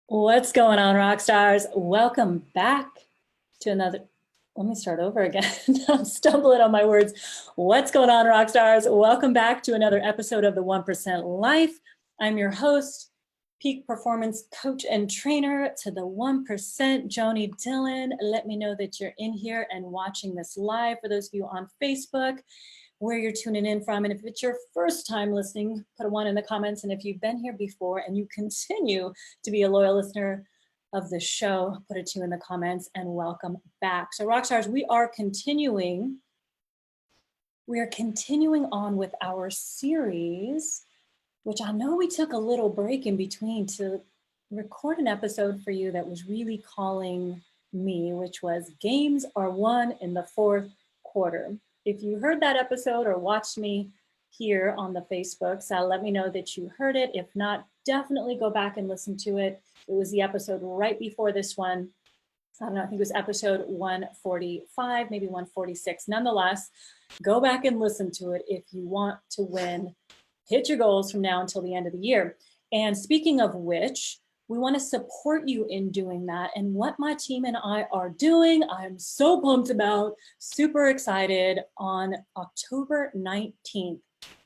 What's going on, rock stars? Welcome back to another. Let me start over again. I'm stumbling on my words. What's going on, rock stars? Welcome back to another episode of the 1% Life. I'm your host, peak performance coach and trainer to the 1%, Joanie Dillon. Let me know that you're in here and watching this live. For those of you on Facebook, where you're tuning in from. And if it's your first time listening, put a 1 in the comments. And if you've been here before and you continue to be a loyal listener of the show, put a 2 in the comments and welcome back. So Rockstars, we are continuing on with our series, which I know we took a little break in between to record an episode for you that was really calling me, which was Games Are Won in the Fourth Quarter. If you heard that episode or watched me here on the Facebook, so let me know that you heard it. If not, definitely go back and listen to it. It was the episode right before this one. I don't know, I think it was episode 145, maybe 146. Nonetheless, go back and listen to it if you want to win. Hit your goals from now until the end of the year. And speaking of which, we want to support you in doing that. And what my team and I are doing, I'm so pumped about, super excited. On October 19th,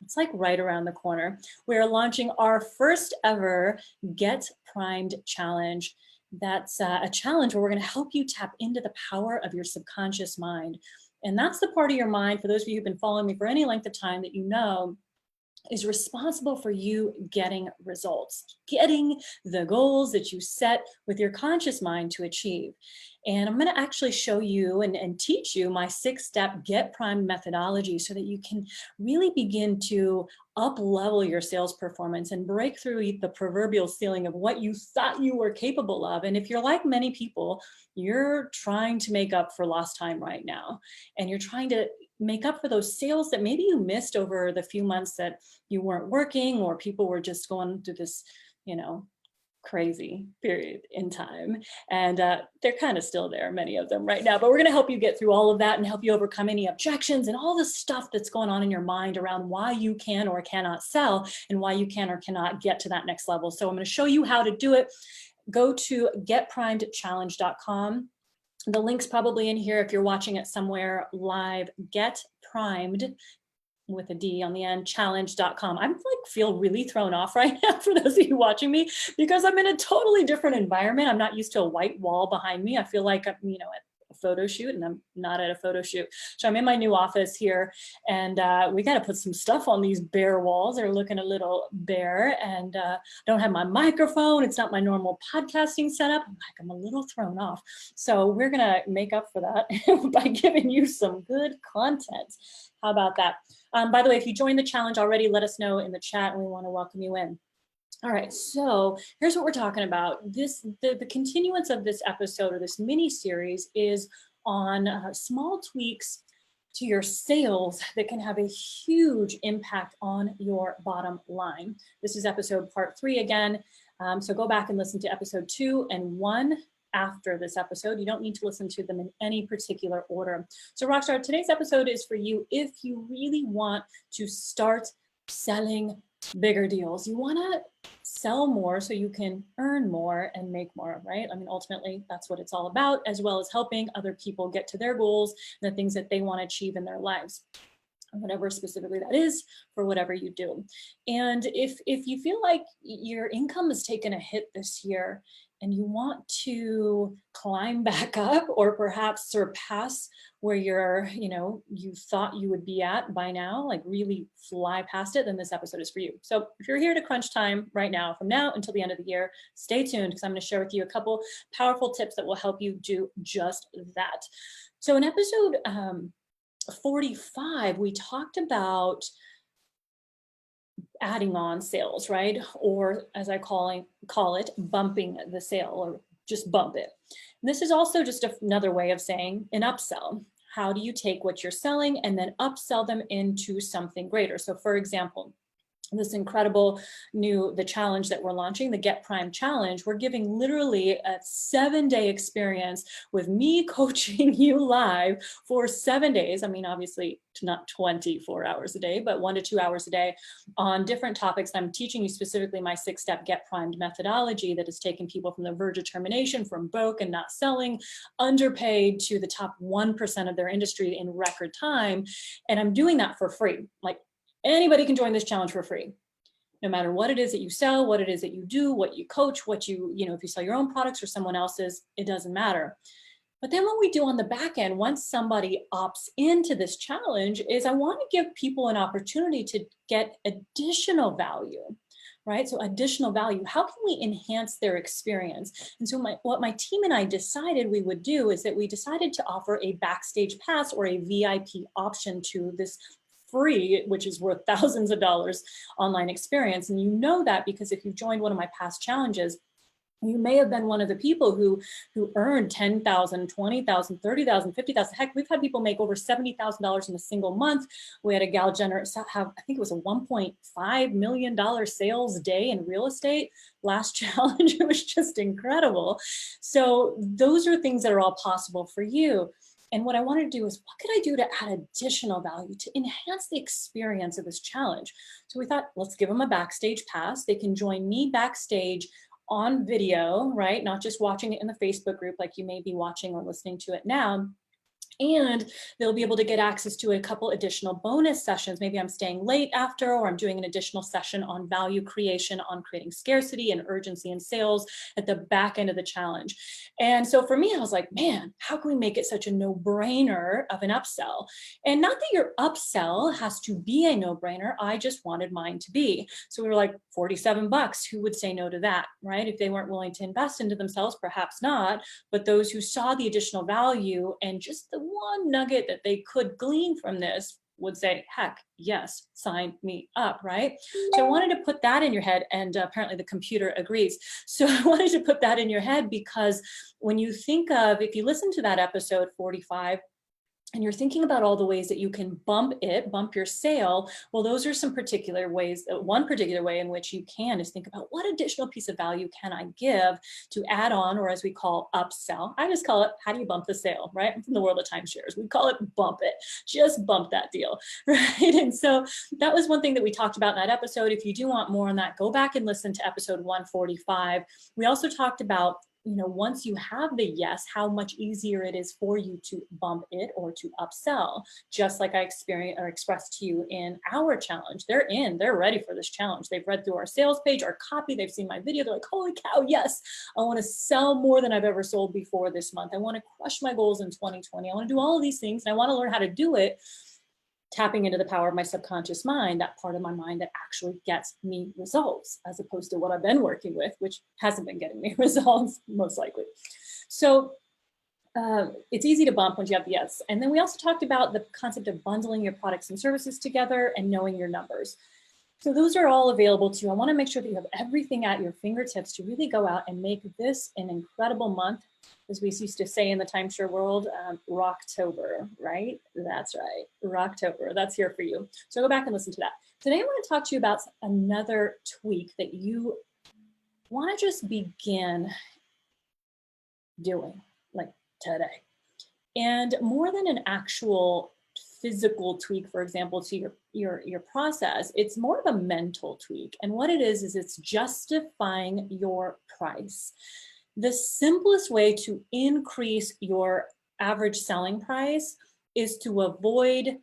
it's like right around the corner, we're launching our first ever Get Primed Challenge. That's a challenge where we're going to help you tap into the power of your subconscious mind. And that's the part of your mind, for those of you who've been following me for any length of time, that you know is responsible for you getting results, getting the goals that you set with your conscious mind to achieve. And I'm going to actually show you and teach you my 6-step Get Primed methodology so that you can really begin to up-level your sales performance and break through the proverbial ceiling of what you thought you were capable of. And if you're like many people, you're trying to make up for lost time right now. And you're trying to make up for those sales that maybe you missed over the few months that you weren't working, or people were just going through this, crazy period in time. And they're kind of still there, many of them right now, but we're going to help you get through all of that and help you overcome any objections and all the stuff that's going on in your mind around why you can or cannot sell and why you can or cannot get to that next level. So I'm going to show you how to do it. Go to getprimedchallenge.com. The link's probably in here if you're watching it somewhere live. Get Primed with a D on the end, challenge.com. I'm feel really thrown off right now for those of you watching me, because I'm in a totally different environment. I'm not used to a white wall behind me. I feel like I'm, at a photo shoot, and I'm not at a photo shoot. So I'm in my new office here, and we got to put some stuff on these bare walls. They're looking a little bare, and don't have my microphone. It's not my normal podcasting setup. I'm a little thrown off. So we're going to make up for that by giving you some good content. How about that? By the way, if you joined the challenge already, let us know in the chat, and we want to welcome you in. All right, so here's what we're talking about. The continuance of this episode, or this mini series, is on small tweaks to your sales that can have a huge impact on your bottom line. This is episode part 3 again. So go back and listen to episode 2 and 1 after this episode. You don't need to listen to them in any particular order. So Rockstar, today's episode is for you if you really want to start selling bigger deals. You want to sell more so you can earn more and make more, right? I mean, ultimately, that's what it's all about, as well as helping other people get to their goals and the things that they want to achieve in their lives, whatever specifically that is, for whatever you do. And if you feel like your income has taken a hit this year and you want to climb back up, or perhaps surpass where you thought you would be at by now, like really fly past it, then this episode is for you. So if you're here to crunch time right now, from now until the end of the year, stay tuned, because I'm going to share with you a couple powerful tips that will help you do just that. So in episode 45, we talked about adding on sales, right? Or as I call it, bumping the sale, or just bump it. And this is also just another way of saying an upsell. How do you take what you're selling and then upsell them into something greater? So for example, this incredible the challenge that we're launching, the Get Prime Challenge. We're giving literally a 7-day experience with me coaching you live for 7 days. I mean, obviously not 24 hours a day, but 1 to 2 hours a day on different topics. I'm teaching you specifically my 6-step Get Primed methodology that has taken people from the verge of termination, from broke and not selling, underpaid, to the top 1% of their industry in record time. And I'm doing that for free. Like, anybody can join this challenge for free, no matter what it is that you sell, what it is that you do, what you coach, what if you sell your own products or someone else's, it doesn't matter. But then what we do on the back end, once somebody opts into this challenge, is I want to give people an opportunity to get additional value, right? So additional value, how can we enhance their experience? And so what my team and I decided we would do is that we decided to offer a backstage pass or a VIP option to this free, which is worth thousands of dollars, online experience. And you know that because if you've joined one of my past challenges, you may have been one of the people who earned $10,000, $20,000, $30,000, $50,000. Heck, we've had people make over $70,000 in a single month. We had a gal have, I think it was a $1.5 million sales day in real estate last challenge. It was just incredible. So those are things that are all possible for you. And what I wanted to do is, what could I do to add additional value to enhance the experience of this challenge? So we thought, let's give them a backstage pass. They can join me backstage on video, right? Not just watching it in the Facebook group like you may be watching or listening to it now. And they'll be able to get access to a couple additional bonus sessions. Maybe I'm staying late after, or I'm doing an additional session on value creation, on creating scarcity and urgency in sales at the back end of the challenge. And so for me, I was like, man, how can we make it such a no-brainer of an upsell? And not that your upsell has to be a no-brainer. I just wanted mine to be. So we were like, $47. Who would say no to that, right? If they weren't willing to invest into themselves, perhaps not. But those who saw the additional value and just the one nugget that they could glean from this would say, heck, yes, sign me up, right? So I wanted to put that in your head, and apparently the computer agrees. So I wanted to put that in your head because when you think of, if you listen to that episode 45, and you're thinking about all the ways that you can bump your sale, well, those are some particular ways. One particular way in which you can is think about, what additional piece of value can I give to add on, or as we call upsell. I just call it, how do you bump the sale, right? I'm from the world of timeshares. We call it bump it, just bump that deal, right? And so that was one thing that we talked about in that episode. If you do want more on that, go back and listen to episode 145. We also talked about, once you have the yes, how much easier it is for you to bump it or to upsell, just like I expressed to you in our challenge. They're ready for this challenge. They've read through our sales page, our copy, they've seen my video. They're like, holy cow, yes, I want to sell more than I've ever sold before this month. I want to crush my goals in 2020. I want to do all of these things, and I want to learn how to do it, tapping into the power of my subconscious mind, that part of my mind that actually gets me results, as opposed to what I've been working with, which hasn't been getting me results, most likely. So it's easy to bump once you have the yes. And then we also talked about the concept of bundling your products and services together and knowing your numbers. So those are all available to you. I want to make sure that you have everything at your fingertips to really go out and make this an incredible month. As we used to say in the timeshare world, Rocktober, right? That's right, Rocktober, that's here for you. So go back and listen to that. Today I want to talk to you about another tweak that you want to just begin doing, like today. And more than an actual physical tweak, for example, to your process, it's more of a mental tweak. And what it is it's justifying your price. The simplest way to increase your average selling price is to avoid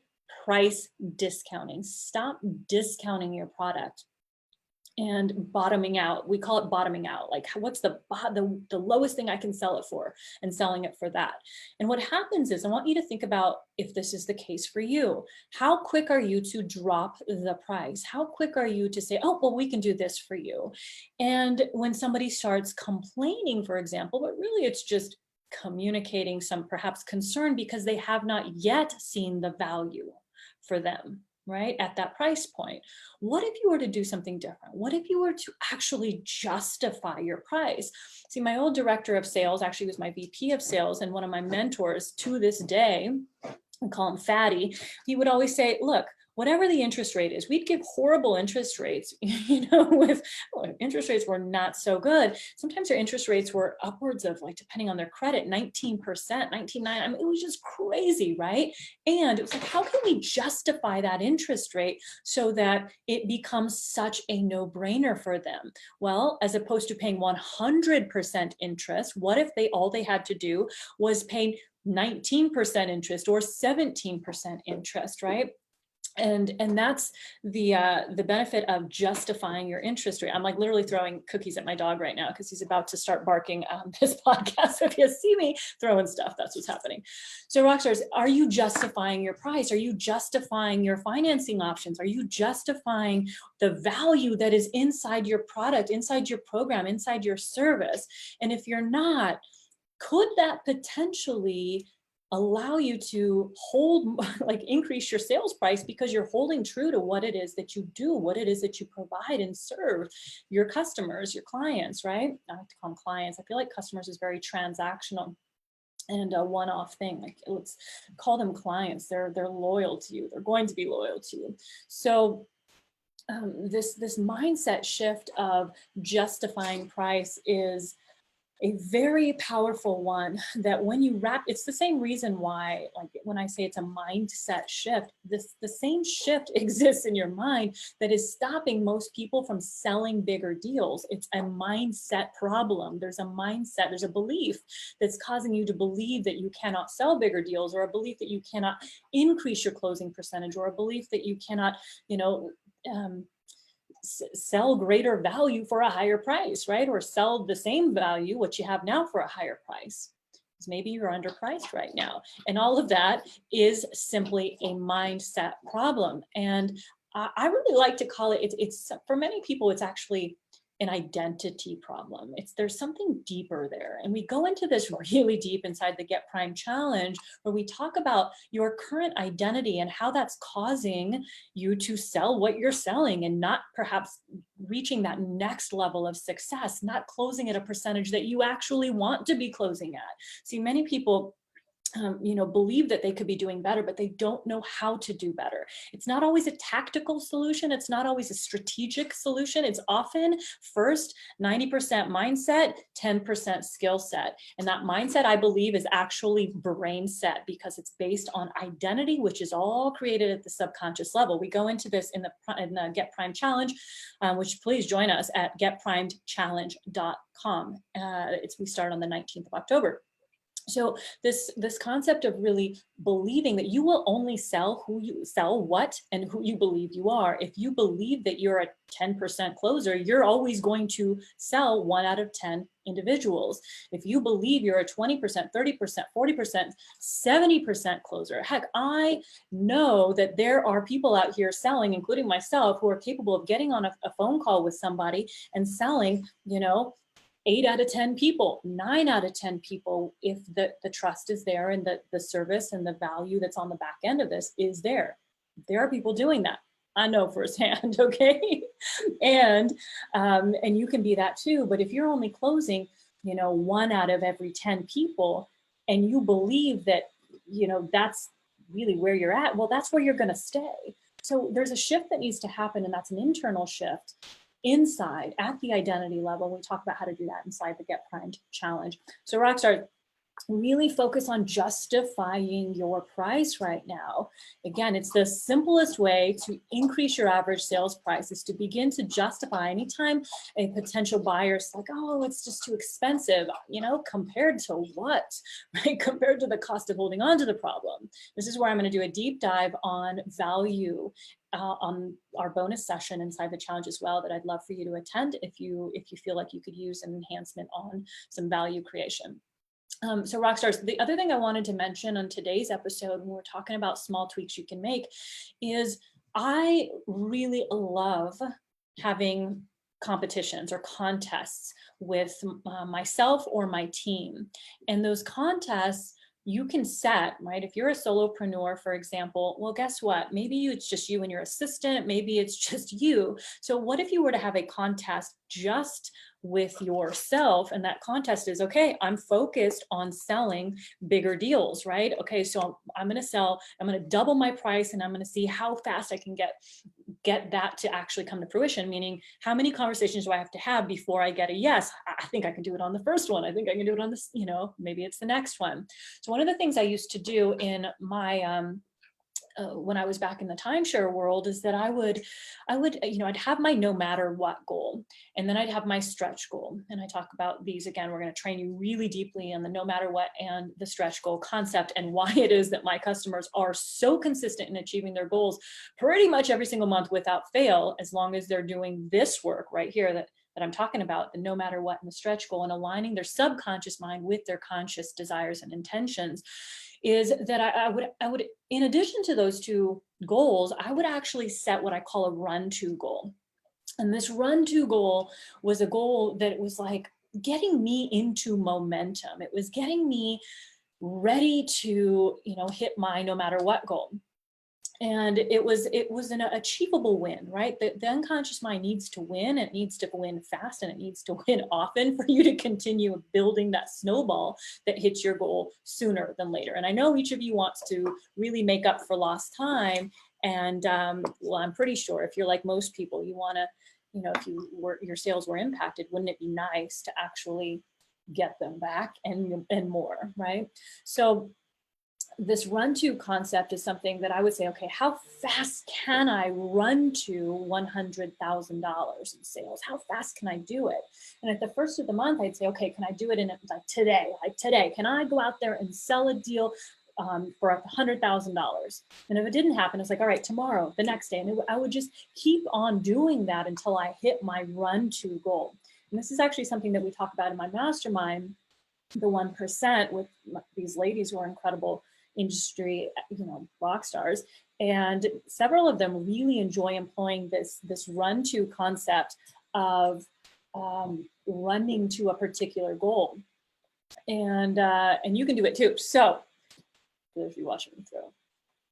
price discounting. Stop discounting your product and bottoming out. We call it bottoming out. Like, what's the lowest thing I can sell it for, and selling it for that. And what happens is, I want you to think about, if this is the case for you, how quick are you to drop the price? How quick are you to say, oh, well, we can do this for you? And when somebody starts complaining, for example, but really it's just communicating some perhaps concern because they have not yet seen the value for them, right, at that price point. What if you were to do something different? What if you were to actually justify your price? See, my old director of sales actually was my VP of sales, and one of my mentors to this day, I call him Fatty, he would always say, look, whatever the interest rate is, we'd give horrible interest rates, with interest rates were not so good. Sometimes their interest rates were upwards of, like, depending on their credit, 19%, 19.9. I mean, it was just crazy, right? And it was like, how can we justify that interest rate so that it becomes such a no-brainer for them? Well, as opposed to paying 100% interest, what if all they had to do was pay 19% interest or 17% interest, right? And that's the benefit of justifying your interest rate. I'm like literally throwing cookies at my dog right now because he's about to start barking on this podcast. So if you see me throwing stuff, that's what's happening. So rockstars, are you justifying your price? Are you justifying your financing options? Are you justifying the value that is inside your product, inside your program, inside your service? And if you're not, could that potentially allow you to increase your sales price because you're holding true to what it is that you do, what it is that you provide and serve your customers, your clients, right? I like to call them clients. I feel like customers is very transactional and a one-off thing. Like, let's call them clients. They're loyal to you. They're going to be loyal to you. So this mindset shift of justifying price is a very powerful one that when you it's the same reason why, like when I say it's a mindset shift, the same shift exists in your mind that is stopping most people from selling bigger deals. It's a mindset problem. There's a mindset, there's a belief that's causing you to believe that you cannot sell bigger deals, or a belief that you cannot increase your closing percentage, or a belief that you cannot, sell greater value for a higher price, right? Or sell the same value, what you have now, for a higher price. Because maybe you're underpriced right now. And all of that is simply a mindset problem. And I really like to call it, it's for many people, it's actually an identity problem. There's something deeper there. And we go into this really deep inside the Get Prime Challenge, where we talk about your current identity and how that's causing you to sell what you're selling and not perhaps reaching that next level of success, not closing at a percentage that you actually want to be closing at. See, many people believe that they could be doing better, but they don't know how to do better. It's not always a tactical solution. It's not always a strategic solution. It's often first 90% mindset, 10% skill set. And that mindset, I believe, is actually brain set, because it's based on identity, which is all created at the subconscious level. We go into this in the Get Prime Challenge, which please join us at getprimedchallenge.com. We start on the 19th of October. So this concept of really believing that you will only sell what and who you believe you are. If you believe that you're a 10% closer, you're always going to sell 1 out of 10 individuals. If you believe you're a 20%, 30%, 40%, 70% closer, heck, I know that there are people out here selling, including myself, who are capable of getting on a phone call with somebody and selling, 8 out of 10 people, 9 out of 10 people, if the trust is there and the service and the value that's on the back end of this is there. There are people doing that. I know firsthand, okay? And you can be that too. But if you're only closing, 1 out of every 10 people, and you believe that, that's really where you're at, well, that's where you're going to stay. So there's a shift that needs to happen, and that's an internal shift inside at the identity level. We talk about how to do that inside the Get Primed Challenge. So Rockstar, really focus on justifying your price right now. Again, it's the simplest way to increase your average sales price, is to begin to justify. Anytime a potential buyer's like, oh, it's just too expensive, compared to what, right? Compared to the cost of holding on to the problem. This is where I'm going to do a deep dive on value on our bonus session inside the challenge as well, that I'd love for you to attend if you feel like you could use an enhancement on some value creation. So Rockstars, the other thing I wanted to mention on today's episode, when we're talking about small tweaks you can make, is I really love having competitions or contests with myself or my team. And those contests, you can set, right? If you're a solopreneur, for example, well, guess what? Maybe it's just you and your assistant. Maybe it's just you. So what if you were to have a contest just with yourself? And that contest is, okay, I'm focused on selling bigger deals, right? Okay, so I'm going to double my price, and I'm going to see how fast I can get that to actually come to fruition, meaning how many conversations do I have to have before I get a yes? I think I can do it on the first one. I think I can do it on this, maybe it's the next one. So one of the things I used to do in my when I was back in the timeshare world is that I'd have my no matter what goal, and then I'd have my stretch goal. And I talk about these again. We're going to train you really deeply in the no matter what and the stretch goal concept, and why it is that my customers are so consistent in achieving their goals pretty much every single month without fail, as long as they're doing this work right here that I'm talking about, the no matter what and the stretch goal, and aligning their subconscious mind with their conscious desires and intentions. Is that I would, in addition to those two goals, I would actually set what I call a run to goal. And this run to goal was a goal that was like getting me into momentum. It was getting me ready to, hit my no matter what goal. And it was an achievable win, right? The unconscious mind needs to win. It needs to win fast, and it needs to win often for you to continue building that snowball that hits your goal sooner than later. And I know each of you wants to really make up for lost time. And well, I'm pretty sure if you're like most people, you want to, if your sales were impacted, wouldn't it be nice to actually get them back and more, right? So this run to concept is something that I would say, okay, how fast can I run to $100,000 in sales? How fast can I do it? And at the first of the month, I'd say, okay, can I do it in like today? Can I go out there and sell a deal for $100,000? And if it didn't happen, it's like, all right, tomorrow, the next day. And I would just keep on doing that until I hit my run to goal. And this is actually something that we talk about in my mastermind, the 1%, with these ladies who are incredible industry, rock stars. And several of them really enjoy employing this run to concept of running to a particular goal. And you can do it too. So if you're watching me throw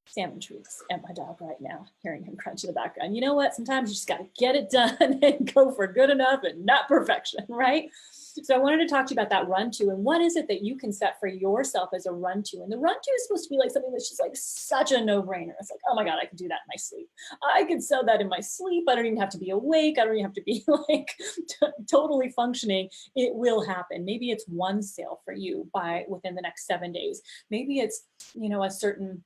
salmon treats at my dog right now, hearing him crunch in the background, you know what? Sometimes you just got to get it done and go for good enough and not perfection, right? So I wanted to talk to you about that run to, and what is it that you can set for yourself as a run to? And the run to is supposed to be like something that's just like such a no-brainer. It's like, oh my God, I can do that in my sleep. I can sell that in my sleep. I don't even have to be awake. I don't even have to be like totally functioning. It will happen. Maybe it's one sale for you within the next 7 days. Maybe it's, a certain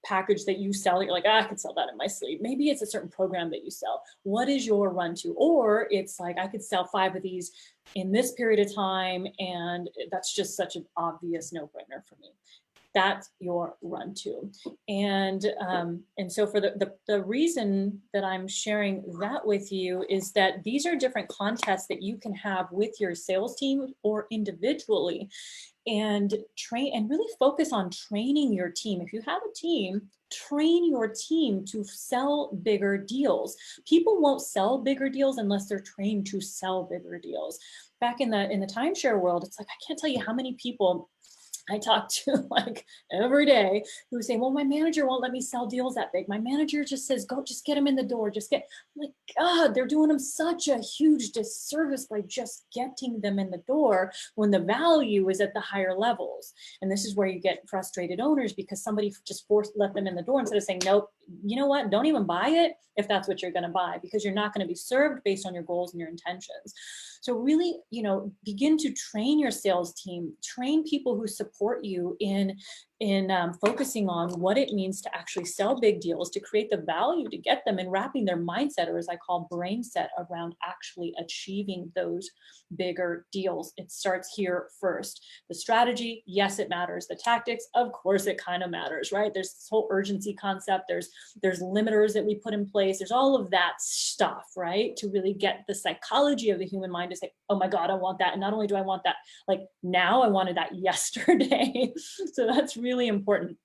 package that you sell that you're like, I could sell that in my sleep. Maybe it's a certain program that you sell. What is your run to? Or it's like, I could sell 5 of these in this period of time, and that's just such an obvious no-brainer for me. That's your run to. And so for the reason that I'm sharing that with you is that these are different contests that you can have with your sales team or individually, and train and really focus on training your team. If you have a team, train your team to sell bigger deals. People won't sell bigger deals unless they're trained to sell bigger deals. Back in the timeshare world, it's like, I can't tell you how many people I talk to like every day who say, well, my manager won't let me sell deals that big. My manager just says, go, just get them in the door. I'm like, God, they're doing them such a huge disservice by just getting them in the door when the value is at the higher levels. And this is where you get frustrated owners, because somebody just let them in the door instead of saying, nope, you know what? Don't even buy it if that's what you're going to buy, because you're not going to be served based on your goals and your intentions. So really, begin to train your sales team, train people who support you in focusing on what it means to actually sell big deals, to create the value to get them, and wrapping their mindset, or as I call brain set, around actually achieving those bigger deals. It starts here first. The strategy, yes, it matters. The tactics, of course, it kind of matters, right? There's this whole urgency concept. There's limiters that we put in place. There's all of that stuff, right? To really get the psychology of the human mind to say, oh my God, I want that. And not only do I want that, like now, I wanted that yesterday. So that's really important.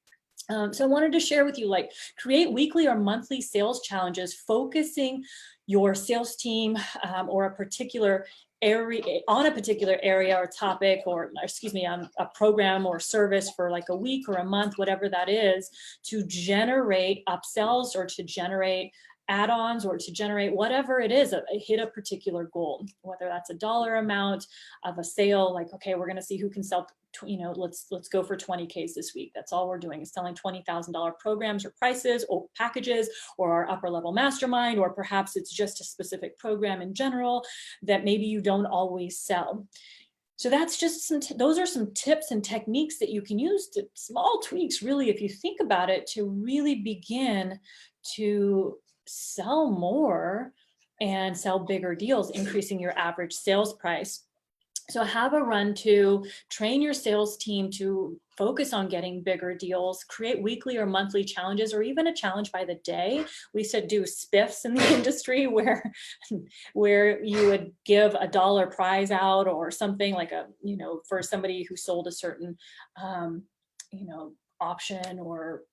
So I wanted to share with you, like, create weekly or monthly sales challenges, focusing your sales team or a particular area, on a particular area or topic, or excuse me, on a program or service for like a week or a month, whatever that is, to generate upsells or to generate add-ons or to generate whatever it is, hit a particular goal, whether that's a dollar amount of a sale, like, okay, we're going to see who can sell, let's go for 20Ks this week. That's all we're doing, is selling $20,000 programs or prices or packages, or our upper level mastermind, or perhaps it's just a specific program in general that maybe you don't always sell. So that's just those are some tips and techniques that you can use, to small tweaks, really, if you think about it, to really begin to sell more and sell bigger deals, increasing your average sales price. So have a run to train your sales team to focus on getting bigger deals, create weekly or monthly challenges, or even a challenge by the day. We used to do spiffs in the industry where you would give a dollar prize out or something, like for somebody who sold a certain, option or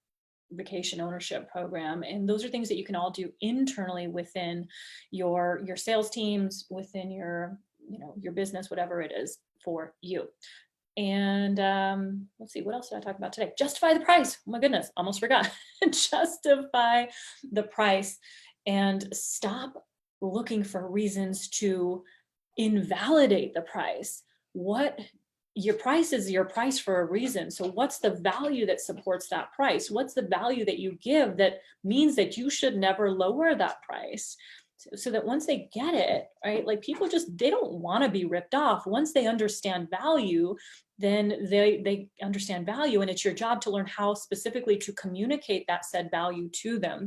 vacation ownership program. And those are things that you can all do internally within your sales teams, within your business, whatever it is for you. And let's see, what else did I talk about today? Justify the price. Oh my goodness, almost forgot. Justify the price and stop looking for reasons to invalidate the price. Your price is your price for a reason. So what's the value that supports that price? What's the value that you give that means that you should never lower that price? So that once they get it, right, like people they don't want to be ripped off. Once they understand value, then they understand value, and it's your job to learn how specifically to communicate that said value to them.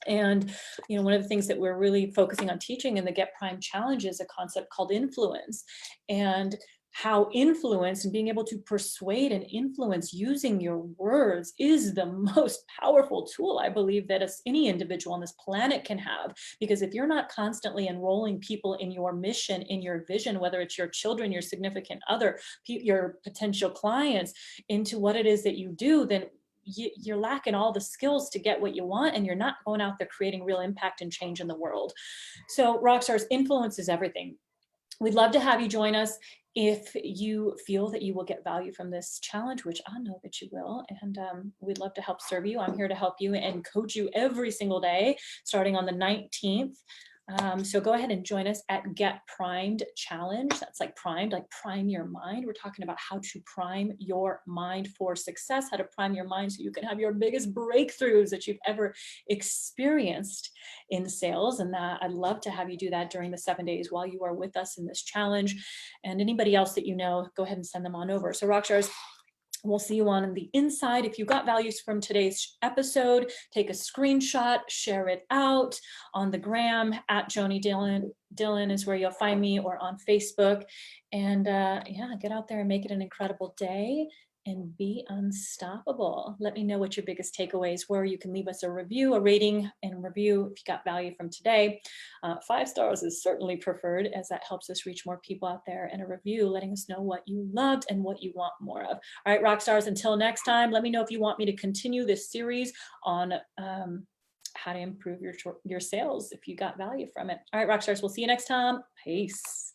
And one of the things that we're really focusing on teaching in the Get Prime Challenge is a concept called influence, and how influence and being able to persuade and influence using your words is the most powerful tool, I believe, that any individual on this planet can have. Because if you're not constantly enrolling people in your mission, in your vision, whether it's your children, your significant other, your potential clients, into what it is that you do, then you're lacking all the skills to get what you want, and you're not going out there creating real impact and change in the world. So Rockstars, influence is everything. We'd love to have you join us if you feel that you will get value from this challenge, which I know that you will. And we'd love to help serve you. I'm here to help you and coach you every single day, starting on the 19th. So go ahead and join us at Get Primed Challenge. That's like primed, like prime your mind. We're talking about how to prime your mind for success, how to prime your mind so you can have your biggest breakthroughs that you've ever experienced in sales. And I'd love to have you do that during the 7 days while you are with us in this challenge. And anybody else that you know, go ahead and send them on over. So Rockstars, we'll see you on the inside. If you got values from today's episode, take a screenshot, share it out on the gram at Joanie Dillon. Dillon is where you'll find me, or on Facebook. And get out there and make it an incredible day and be unstoppable. Let me know what your biggest takeaways were. You can leave us a review, a rating and review if you got value from today. 5 stars is certainly preferred, as that helps us reach more people out there, and a review letting us know what you loved and what you want more of. All right, Rockstars, until next time, let me know if you want me to continue this series on how to improve your sales if you got value from it. All right, Rockstars, we'll see you next time. Peace.